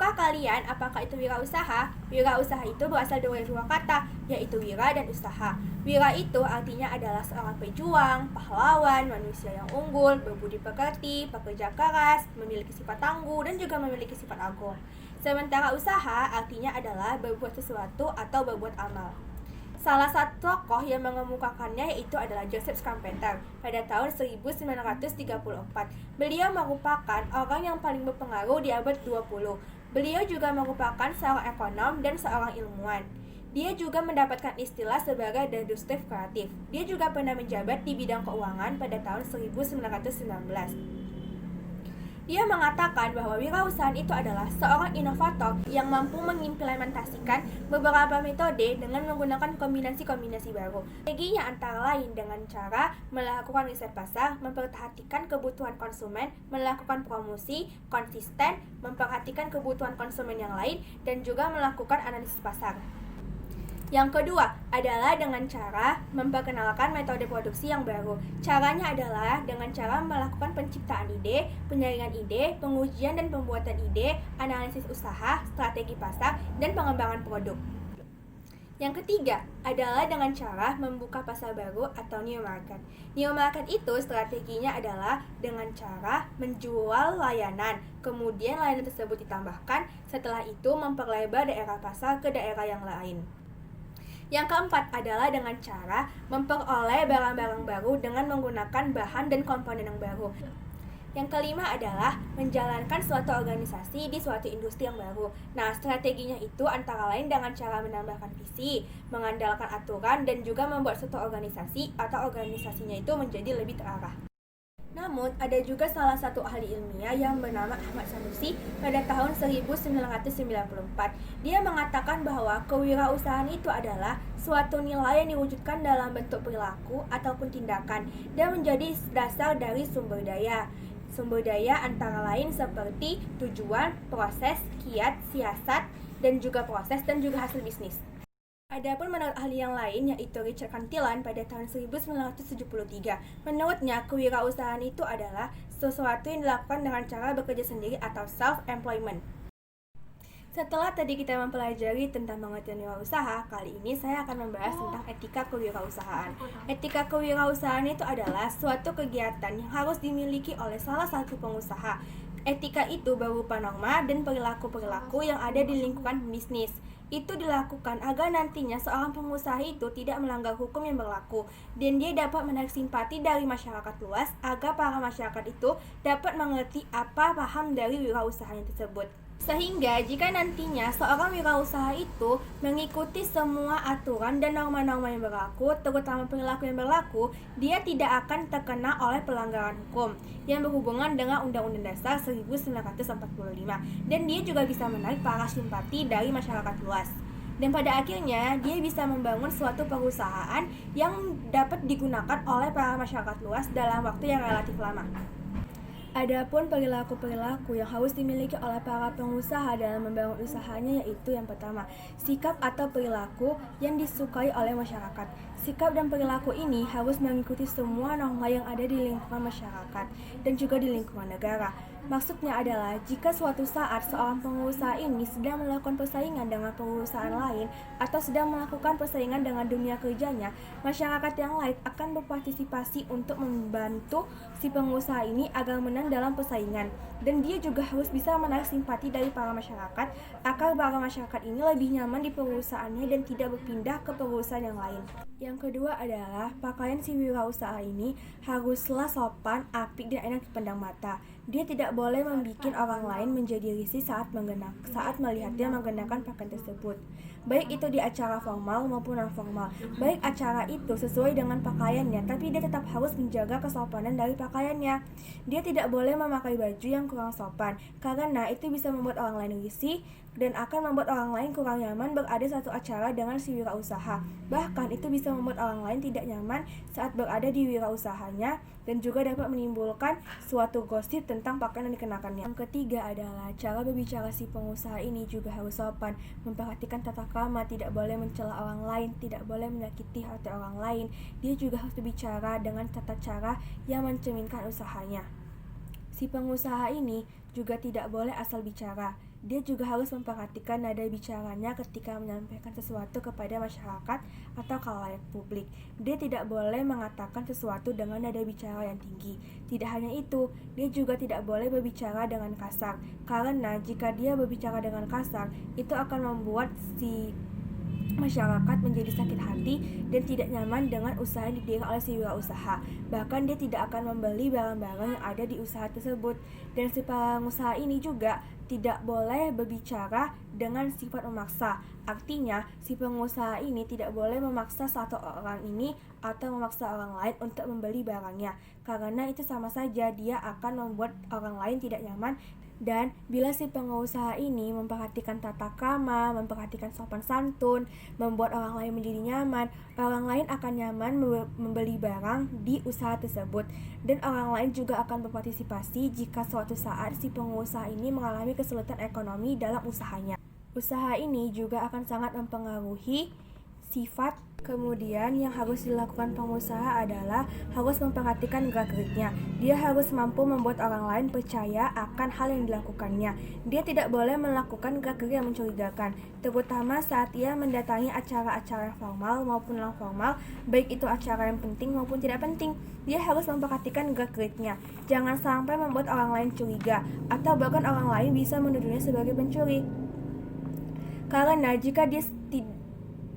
Tahukah kalian apakah itu wirausaha? Wirausaha itu berasal dari dua kata, yaitu wira dan usaha. Wira itu artinya adalah seorang pejuang, pahlawan, manusia yang unggul, berbudi pekerti, pekerja keras, memiliki sifat tangguh, dan juga memiliki sifat agung. Sementara usaha artinya adalah berbuat sesuatu atau berbuat amal. Salah satu tokoh yang mengemukakannya yaitu adalah Joseph Schumpeter pada tahun 1934. Beliau merupakan orang yang paling berpengaruh di abad 20. Beliau juga merupakan seorang ekonom dan seorang ilmuwan. Dia juga mendapatkan istilah sebagai the deductive kreatif. Dia juga pernah menjabat di bidang keuangan pada tahun 1919. Dia mengatakan bahwa wirausahaan itu adalah seorang inovator yang mampu mengimplementasikan beberapa metode dengan menggunakan kombinasi-kombinasi baru. Strateginya antara lain dengan cara melakukan riset pasar, memperhatikan kebutuhan konsumen, melakukan promosi, konsisten, memperhatikan kebutuhan konsumen yang lain, dan juga melakukan analisis pasar. Yang kedua adalah dengan cara memperkenalkan metode produksi yang baru. Caranya adalah dengan cara melakukan penciptaan ide, penyaringan ide, pengujian dan pembuatan ide, analisis usaha, strategi pasar, dan pengembangan produk. Yang ketiga adalah dengan cara membuka pasar baru atau new market. New market itu strateginya adalah dengan cara menjual layanan, kemudian layanan tersebut ditambahkan, setelah itu memperlebar daerah pasar ke daerah yang lain. Yang keempat adalah dengan cara memperoleh barang-barang baru dengan menggunakan bahan dan komponen yang baru. Yang kelima adalah menjalankan suatu organisasi di suatu industri yang baru. Nah, strateginya itu antara lain dengan cara menambahkan visi, mengandalkan aturan, dan juga membuat suatu organisasi atau organisasinya itu menjadi lebih terarah. Namun, ada juga salah satu ahli ilmiah yang bernama Ahmad Sanusi pada tahun 1994. Dia mengatakan bahwa kewirausahaan itu adalah suatu nilai yang diwujudkan dalam bentuk perilaku ataupun tindakan dan menjadi dasar dari sumber daya. Sumber daya antara lain seperti tujuan, proses, kiat, siasat, dan juga proses dan juga hasil bisnis. Adapun menurut ahli yang lain yaitu Richard Cantillon pada tahun 1973. Menurutnya, kewirausahaan itu adalah sesuatu yang dilakukan dengan cara bekerja sendiri atau self-employment. Setelah tadi kita mempelajari tentang pengertian wirausaha, kali ini saya akan membahas tentang etika kewirausahaan. Etika kewirausahaan itu adalah suatu kegiatan yang harus dimiliki oleh salah satu pengusaha. Etika itu berupa norma dan perilaku-perilaku yang ada di lingkungan bisnis. Itu dilakukan agar nantinya seorang pengusaha itu tidak melanggar hukum yang berlaku dan dia dapat menarik simpati dari masyarakat luas agar para masyarakat itu dapat mengerti apa paham dari wirausahanya tersebut. Sehingga jika nantinya seorang wirausaha itu mengikuti semua aturan dan norma-norma yang berlaku, terutama perilaku yang berlaku, dia tidak akan terkena oleh pelanggaran hukum yang berhubungan dengan Undang-Undang Dasar 1945, dan dia juga bisa menarik para simpati dari masyarakat luas. Dan pada akhirnya dia bisa membangun suatu perusahaan yang dapat digunakan oleh para masyarakat luas dalam waktu yang relatif lama. Adapun perilaku-perilaku yang harus dimiliki oleh para pengusaha dalam membangun usahanya yaitu yang pertama, sikap atau perilaku yang disukai oleh masyarakat. Sikap dan perilaku ini harus mengikuti semua norma yang ada di lingkungan masyarakat dan juga di lingkungan negara. Maksudnya adalah jika suatu saat seorang pengusaha ini sedang melakukan persaingan dengan perusahaan lain atau sedang melakukan persaingan dengan dunia kerjanya, masyarakat yang lain akan berpartisipasi untuk membantu si pengusaha ini agar menang dalam persaingan. Dan dia juga harus bisa menarik simpati dari para masyarakat agar para masyarakat ini lebih nyaman di perusahaannya dan tidak berpindah ke perusahaan yang lain. Yang kedua adalah pakaian si wirausaha ini haruslah sopan, apik, dan enak dipandang mata. Dia tidak boleh membuat orang lain menjadi risih saat melihat dia menggunakan pakaian tersebut. Baik itu di acara formal maupun non-formal. Baik acara itu sesuai dengan pakaiannya, tapi dia tetap harus menjaga kesopanan dari pakaiannya. Dia tidak boleh memakai baju yang kurang sopan, karena itu bisa membuat orang lain risih dan akan membuat orang lain kurang nyaman berada satu acara dengan si wirausaha. Bahkan itu bisa membuat orang lain tidak nyaman saat berada di wirausahanya dan juga dapat menimbulkan suatu gosip tentang pakaian yang dikenakannya. Yang ketiga adalah cara berbicara si pengusaha ini juga harus sopan, memperhatikan tata krama, tidak boleh mencela orang lain, tidak boleh menyakiti hati orang lain. Dia juga harus berbicara dengan tata cara yang mencerminkan usahanya. Si pengusaha ini juga tidak boleh asal bicara. Dia juga harus memperhatikan nada bicaranya ketika menyampaikan sesuatu kepada masyarakat atau khalayak publik. Dia tidak boleh mengatakan sesuatu dengan nada bicara yang tinggi. Tidak hanya itu, dia juga tidak boleh berbicara dengan kasar, karena jika dia berbicara dengan kasar, itu akan membuat si masyarakat menjadi sakit hati dan tidak nyaman dengan usaha yang didirikan oleh si wirausaha. Bahkan dia tidak akan membeli barang-barang yang ada di usaha tersebut. Dan si pengusaha ini juga tidak boleh berbicara dengan sifat memaksa. Artinya, si pengusaha ini tidak boleh memaksa satu orang ini atau memaksa orang lain untuk membeli barangnya, karena itu sama saja dia akan membuat orang lain tidak nyaman. Dan bila si pengusaha ini memperhatikan tata krama, memperhatikan sopan santun, membuat orang lain menjadi nyaman, orang lain akan nyaman membeli barang di usaha tersebut. Dan orang lain juga akan berpartisipasi jika suatu saat si pengusaha ini mengalami kesulitan ekonomi dalam usahanya. Usaha ini juga akan sangat mempengaruhi sifat. Kemudian yang harus dilakukan pengusaha adalah harus memperhatikan gerak-geriknya. Dia harus mampu membuat orang lain percaya akan hal yang dilakukannya. Dia tidak boleh melakukan gerak-gerik yang mencurigakan, terutama saat ia mendatangi acara-acara formal maupun non-formal, baik itu acara yang penting maupun tidak penting. Dia harus memperhatikan gerak-geriknya. Jangan sampai membuat orang lain curiga, atau bahkan orang lain bisa menuduhnya sebagai pencuri. Karena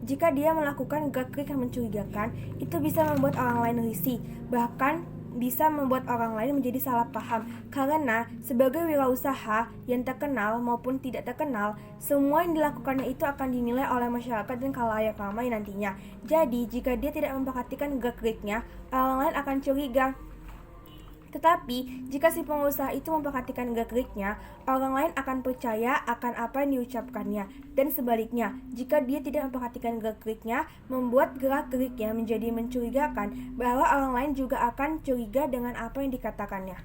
jika dia melakukan gerak-gerik yang mencurigakan, itu bisa membuat orang lain risih, bahkan bisa membuat orang lain menjadi salah paham. Karena sebagai wirausaha yang terkenal maupun tidak terkenal, semua yang dilakukannya itu akan dinilai oleh masyarakat dan khalayak ramai nantinya. Jadi jika dia tidak memperhatikan gerak-geriknya, orang lain akan curiga. Tetapi, jika si pengusaha itu memperhatikan gerak-geriknya, orang lain akan percaya akan apa yang diucapkannya. Dan sebaliknya, jika dia tidak memperhatikan gerak-geriknya, membuat gerak-geriknya menjadi mencurigakan, bahwa orang lain juga akan curiga dengan apa yang dikatakannya.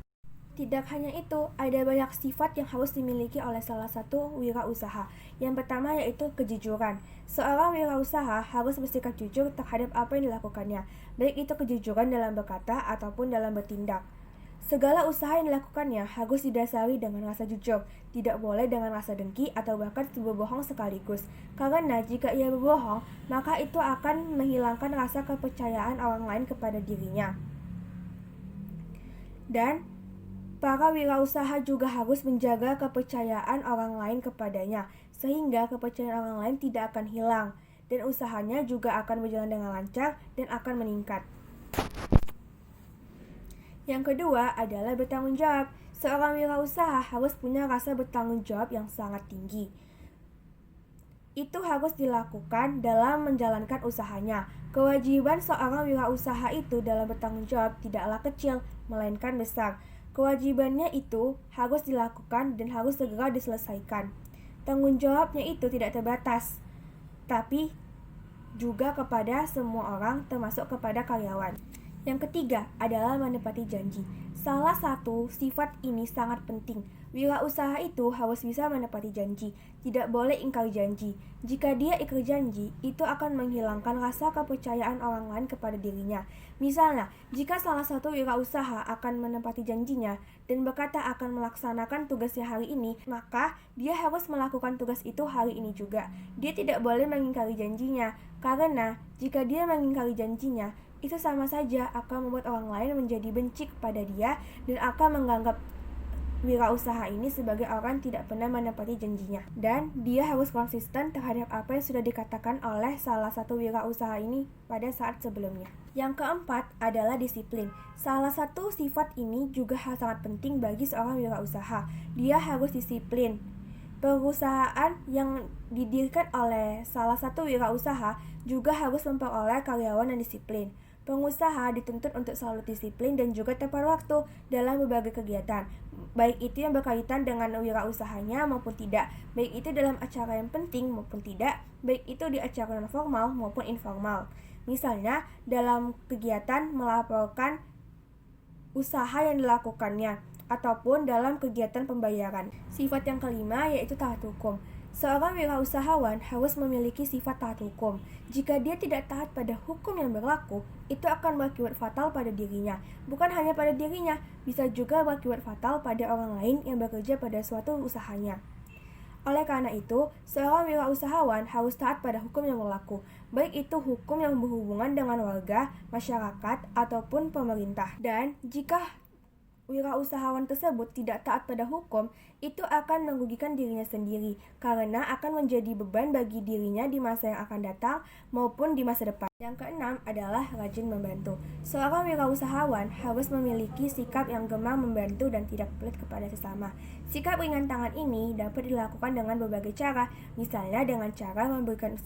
Tidak hanya itu, ada banyak sifat yang harus dimiliki oleh salah satu wirausaha. Yang pertama yaitu kejujuran. Seorang wirausaha harus bersikap jujur terhadap apa yang dilakukannya, baik itu kejujuran dalam berkata ataupun dalam bertindak. Segala usaha yang dilakukannya harus didasari dengan rasa jujur, tidak boleh dengan rasa dengki atau bahkan berbohong sekaligus. Karena jika ia berbohong, maka itu akan menghilangkan rasa kepercayaan orang lain kepada dirinya. Dan para wirausaha juga harus menjaga kepercayaan orang lain kepadanya, sehingga kepercayaan orang lain tidak akan hilang, dan usahanya juga akan berjalan dengan lancar dan akan meningkat. Yang kedua adalah bertanggung jawab. Seorang wirausaha harus punya rasa bertanggung jawab yang sangat tinggi. Itu harus dilakukan dalam menjalankan usahanya. Kewajiban seorang wirausaha itu dalam bertanggung jawab tidaklah kecil, melainkan besar. Kewajibannya itu harus dilakukan dan harus segera diselesaikan. Tanggung jawabnya itu tidak terbatas, tapi juga kepada semua orang, termasuk kepada karyawan. Yang ketiga adalah menepati janji. Salah satu sifat ini sangat penting. Wirausaha itu harus bisa menepati janji, tidak boleh ingkar janji. Jika dia ingkar janji, itu akan menghilangkan rasa kepercayaan orang lain kepada dirinya. Misalnya, jika salah satu wirausaha akan menepati janjinya dan berkata akan melaksanakan tugasnya hari ini, maka dia harus melakukan tugas itu hari ini juga. Dia tidak boleh mengingkari janjinya, karena jika dia mengingkari janjinya, itu sama saja akan membuat orang lain menjadi benci kepada dia dan akan menganggap wirausaha ini sebagai orang tidak pernah menepati janjinya. Dan dia harus konsisten terhadap apa yang sudah dikatakan oleh salah satu wirausaha ini pada saat sebelumnya. Yang keempat adalah disiplin. Salah satu sifat ini juga sangat penting bagi seorang wirausaha. Dia harus disiplin. Perusahaan yang didirikan oleh salah satu wirausaha juga harus memperoleh karyawan yang disiplin. Pengusaha dituntut untuk selalu disiplin dan juga tepat waktu dalam berbagai kegiatan, baik itu yang berkaitan dengan wirausahanya maupun tidak, baik itu dalam acara yang penting maupun tidak, baik itu di acara non formal maupun informal. Misalnya dalam kegiatan melaporkan usaha yang dilakukannya, ataupun dalam kegiatan pembayaran. Sifat yang kelima yaitu taat hukum. Seorang wirausahawan harus memiliki sifat taat hukum. Jika dia tidak taat pada hukum yang berlaku, itu akan berakibat fatal pada dirinya. Bukan hanya pada dirinya, bisa juga berakibat fatal pada orang lain yang bekerja pada suatu usahanya. Oleh karena itu, seorang wirausahawan harus taat pada hukum yang berlaku, baik itu hukum yang berhubungan dengan warga, masyarakat, ataupun pemerintah. Dan jika wirausahawan tersebut tidak taat pada hukum, itu akan merugikan dirinya sendiri karena akan menjadi beban bagi dirinya di masa yang akan datang maupun di masa depan. Yang keenam adalah rajin membantu. Seorang wirausahawan harus memiliki sikap yang gemar membantu dan tidak pelit kepada sesama. Sikap ringan tangan ini dapat dilakukan dengan berbagai cara, misalnya dengan cara memberikan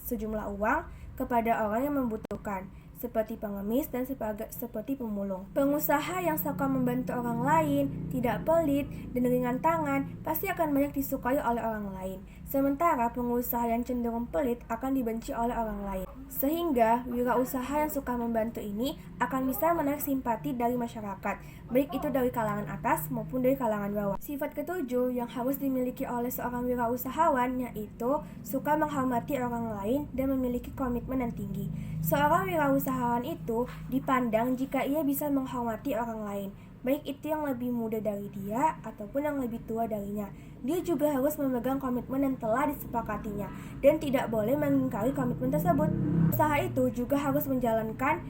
sejumlah uang kepada orang yang membutuhkan, seperti pengemis dan seperti pemulung. Pengusaha yang suka membantu orang lain, tidak pelit, dan ringan tangan pasti akan banyak disukai oleh orang lain. Sementara pengusaha yang cenderung pelit akan dibenci oleh orang lain. Sehingga wirausaha yang suka membantu ini akan bisa menarik simpati dari masyarakat, baik itu dari kalangan atas maupun dari kalangan bawah. Sifat ketujuh yang harus dimiliki oleh seorang wirausahawan yaitu suka menghormati orang lain dan memiliki komitmen yang tinggi. Seorang wirausahawan itu dipandang jika ia bisa menghormati orang lain, baik itu yang lebih muda dari dia ataupun yang lebih tua darinya. Dia juga harus memegang komitmen yang telah disepakatinya dan tidak boleh mengingkari komitmen tersebut. Usaha itu juga harus menjalankan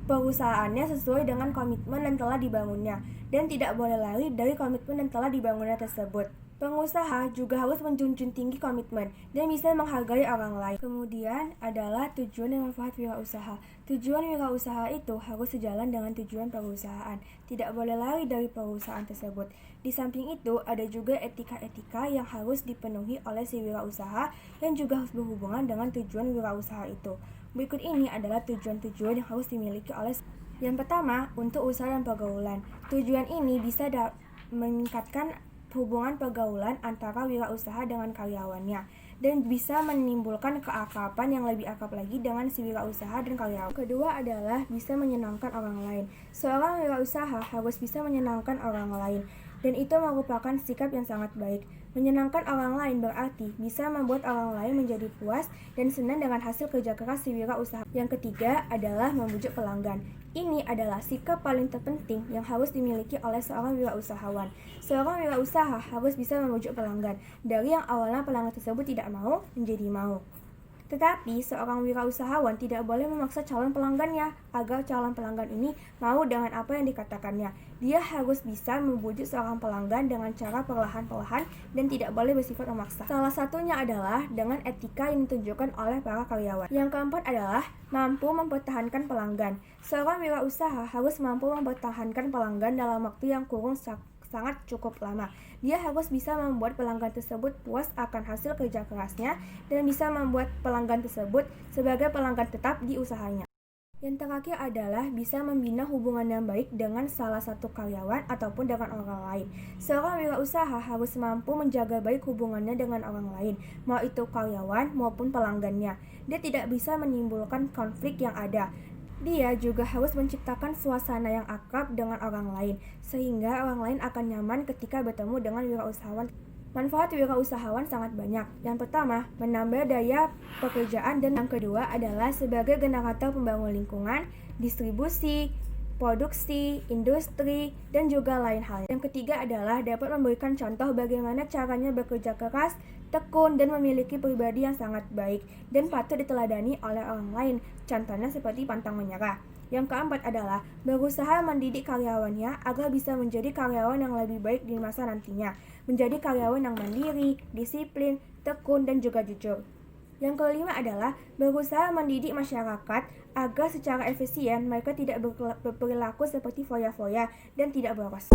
perusahaannya sesuai dengan komitmen yang telah dibangunnya dan tidak boleh lari dari komitmen yang telah dibangunnya tersebut. Pengusaha juga harus menjunjung tinggi komitmen dan bisa menghargai orang lain. Kemudian adalah tujuan dan manfaat wirausaha. Tujuan wirausaha itu harus sejalan dengan tujuan perusahaan. Tidak boleh lari dari perusahaan tersebut. Di samping itu, ada juga etika-etika yang harus dipenuhi oleh si wirausaha yang juga harus berhubungan dengan tujuan wirausaha itu. Berikut ini adalah tujuan-tujuan yang harus dimiliki oleh. Yang pertama, untuk usaha dan pergaulan. Tujuan ini bisa meningkatkan hubungan pergaulan antara wirausaha dengan karyawannya dan bisa menimbulkan keakraban yang lebih akrab lagi dengan si wirausaha dan karyawan. Kedua adalah bisa menyenangkan orang lain. Seorang wirausaha harus bisa menyenangkan orang lain dan itu merupakan sikap yang sangat baik. Menyenangkan orang lain berarti bisa membuat orang lain menjadi puas dan senang dengan hasil kerja keras si wirausaha. Yang ketiga adalah membujuk pelanggan. Ini adalah sikap paling terpenting yang harus dimiliki oleh seorang wirausahawan. Seorang wirausaha harus bisa membujuk pelanggan, dari yang awalnya pelanggan tersebut tidak mau menjadi mau. Tetapi seorang wirausahawan tidak boleh memaksa calon pelanggannya agar calon pelanggan ini mau dengan apa yang dikatakannya. Dia harus bisa membujuk seorang pelanggan dengan cara perlahan-lahan dan tidak boleh bersifat memaksa. Salah satunya adalah dengan etika yang ditunjukkan oleh para karyawan. Yang keempat adalah mampu mempertahankan pelanggan. Seorang wirausaha harus mampu mempertahankan pelanggan dalam waktu yang kurun sangat cukup lama. Dia harus bisa membuat pelanggan tersebut puas akan hasil kerja kerasnya dan bisa membuat pelanggan tersebut sebagai pelanggan tetap di usahanya. Yang terakhir adalah bisa membina hubungan yang baik dengan salah satu karyawan ataupun dengan orang lain. Seorang wirausaha harus mampu menjaga baik hubungannya dengan orang lain, mau itu karyawan maupun pelanggannya. Dia tidak bisa menimbulkan konflik yang ada. Dia juga harus menciptakan suasana yang akrab dengan orang lain, sehingga orang lain akan nyaman ketika bertemu dengan wirausahawan. Manfaat wirausahawan sangat banyak. Yang pertama, menambah daya pekerjaan dan yang kedua adalah sebagai generator pembangun lingkungan, distribusi, produksi, industri, dan juga lain hal. Yang ketiga adalah dapat memberikan contoh bagaimana caranya bekerja keras, tekun, dan memiliki pribadi yang sangat baik dan patut diteladani oleh orang lain, contohnya seperti pantang menyerah. Yang keempat adalah berusaha mendidik karyawannya agar bisa menjadi karyawan yang lebih baik di masa nantinya, menjadi karyawan yang mandiri, disiplin, tekun, dan juga jujur. Yang kelima adalah berusaha mendidik masyarakat agar secara efisien mereka tidak berperilaku seperti foya-foya dan tidak boros.